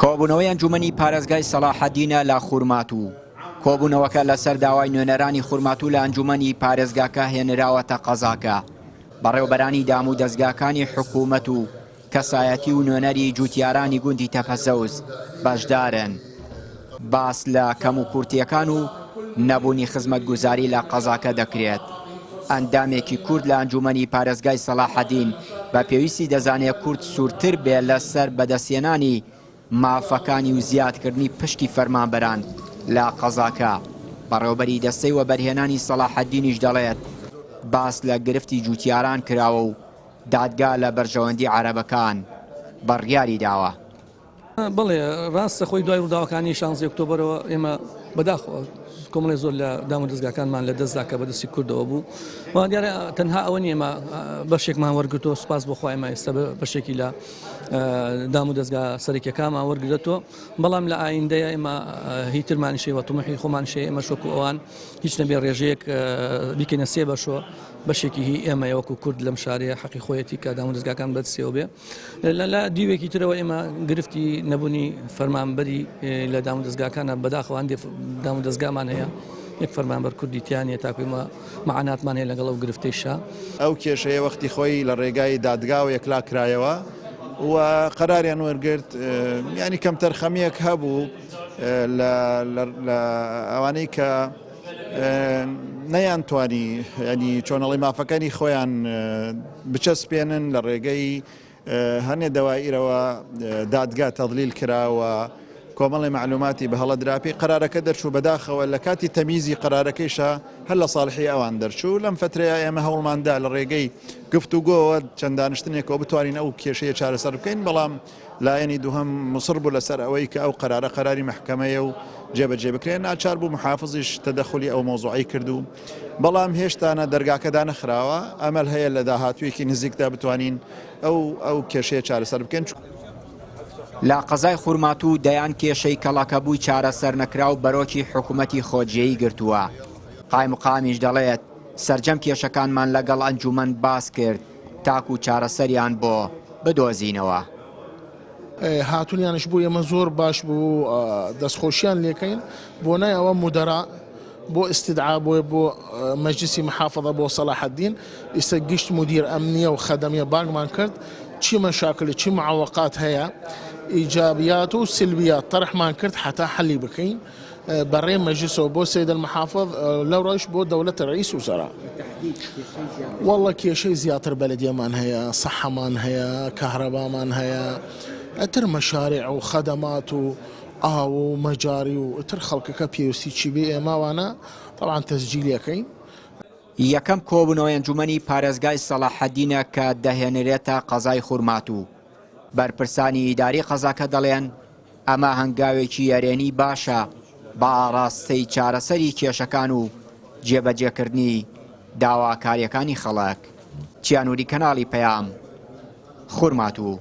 کۆبوونەوەی ئەنجومەنی پارێزگای سەلاحەدینە لە خورماتوو. کۆبوونەوەکە لەسەر داوای نوێنەرانی خورماتوو لە ئەنجومەنی پارێزگاکە هێنراوەتە قەزاکە. بەڕێوەبەرانی دام و دەستگاکانی حکوومەت و کەسایەتی و نوێنەری جوتیارانی گوندی تەپەزەوز بەشدارن. باس لە کەم و کورتیەکان و نەبوونی خزمەتگوزاری لە قەزاکە دەکرێت. ئەندامێکی کورد لە ئەنجومەنی پارێزگای سەلاحەدین بە پێویستی دەزانێت کورد سوورتر بێ لەسەر بەدەستێنانی مافەکانی و زیادکردنی پشتی فەرمانبەران لە قەزاکە. بەڕێوەبەری دەستەی وەبەرهێنانی سەلاحەدینیش دەڵێت باس لە گرفتی جوتیاران کراوە و دادگا لە بەرژەوەندی عەرەبەکان بڕیاری داوە. بەڵێ ڕاستە خۆی دوای ڕووداوەکانی 16 ئۆکتۆبەرەوە ئێمە بەداخەوە کۆمەڵی زۆر لە دام و دەستگاکانمان لە دەستدا کە بەدەستی کوردەوە بوو. و دیارە تەنها ئەوە نیە ئێمە بەشێکمان وەرگرتەوە، سوپاس بۆ خۆی ئێمە ئێستا بەشێکی لە دام و دەستگا سەرەکیەکانمان وەرگرێتەوە. بەڵام لە ئایندەیە ئێمە هیترمانیشێ و تۆمەحی خۆمانشێ ئێمە شۆک و ئەوان هیچ نەبێ ڕێژەیەک بیکەنە سێ بەشەوە بەشێکی هی ئێمە وەکو کورد لەم شارەیە حەقی خۆیەتی کە دام و دەستگاکان بەدەستیەوە بێ. لە دیوێکی ترەوە ئێمە گرفتی نەبوونی فەرمانبەری لە دام و دەستگاکانە بەداخەوە هەندێک دام و دەستگامان هەیە، یەک فەرمانبەر کوردیتیانە تاکومە مەعاناتمان هەیە لەگەڵ ئەو گرفتەیشە. ئەو کێشەیە وەختی خۆی لە ڕێگای دادگا و یەکلا کرایەوە و قەراریان وەرگرت، ینی کەم تەرخەمیەک هەبوو لە ئەوانەی کە نەیانتوانی ینی چۆنەڵی مافەکانی خۆیان بچەسپێنن لە ڕێگەی هەنێ دەوایرەوە دادگا تەضلیل کراوە کۆمەڵی معلوماتی بە هەڵە دراپی قەرارەکە دەرچوو بەداخەوە لە کاتی تەمیزی قەرارەکەیشە هەر لە ساڵحی ئەوان دەرچوو. لەم فترەیە ئێمە هەوڵماندا لە ڕێگەی گفتوگۆوە چەند دانیشتنێکەوە بتوانین ئەو کێشەیە چارەسەر بکەین، بەڵام لایەنی دووهەم مصر بوو لەسەر ئەوەی کە ئەو قەراری محکەمەیە و جێبەجێ بکرێن. ناچار بوو محافزیش تەدەخلی ئەو مۆزوعی کردو، بەڵام هێشتانە دەرگاکەدا نەخراوە. ئەمەل هەیە لە داهاتوویەکی نزیکدا بتوانین ئەو کێشەیە چارەسەر بکەین. لە قەزای خورماتوو دەیان کێشەی کەڵاکەبووی چارەسەر نەکرا و بەرۆکی حکوومەتی خۆجێیی گرتووە. قایمقامیش دەڵێت سەرجەم کێشەکانمان لەگەڵ ئەنجومەن باس کرد تاکو چارەسەریان بۆ بدۆزینەوە. هاتوونیانش بوو ئێمە زۆر باش بوو دەستخۆشیان لێکەین بۆ نای ئەوە مودەرا بۆ استدعا بۆ مەجلیسی محافظە بۆ سەلاحەدین ئێستا گشت مدیر ئەمنیە و خەدەمیە بانگمان کرد چی مەشاکل چی معوقات هەیە ئیجابیات و سلبیات طرحمان کرد حتا حەلی بکەین بەڕێ مەجلیسەوە بۆ سید المحافظ لەو ڕۆژ بۆ دەوڵەتە ڕئیس وزەرا. وەڵڵا کێشەی زیاتر بەلەدیەمان هەیە، سەحەمان هەیە، کەهرەبامان هەیە، ئەتر مەشارێع و خەدەمات و ئاو و مەجاری و ئەتر خەڵکەکە پێویستی چی بێ ئێماوانە طبعاً تەسجیلیەکەین. یەکەم کۆبوونەوەی ئەنجومەنی پارێزگای سەلاحەدینە کە دەهێنرێتە قەزای خورماتوو. بەرپرسانی ئیداری قەزاکە دەڵێن ئەمە هەنگاوێکی یارێنی باشە بە ئاڕاستەی چارەسەری کێشەکان و جێبەجێکردنی داواکاریەکانی خەڵک. چیانووری کەناڵی پەیام، خورماتوو.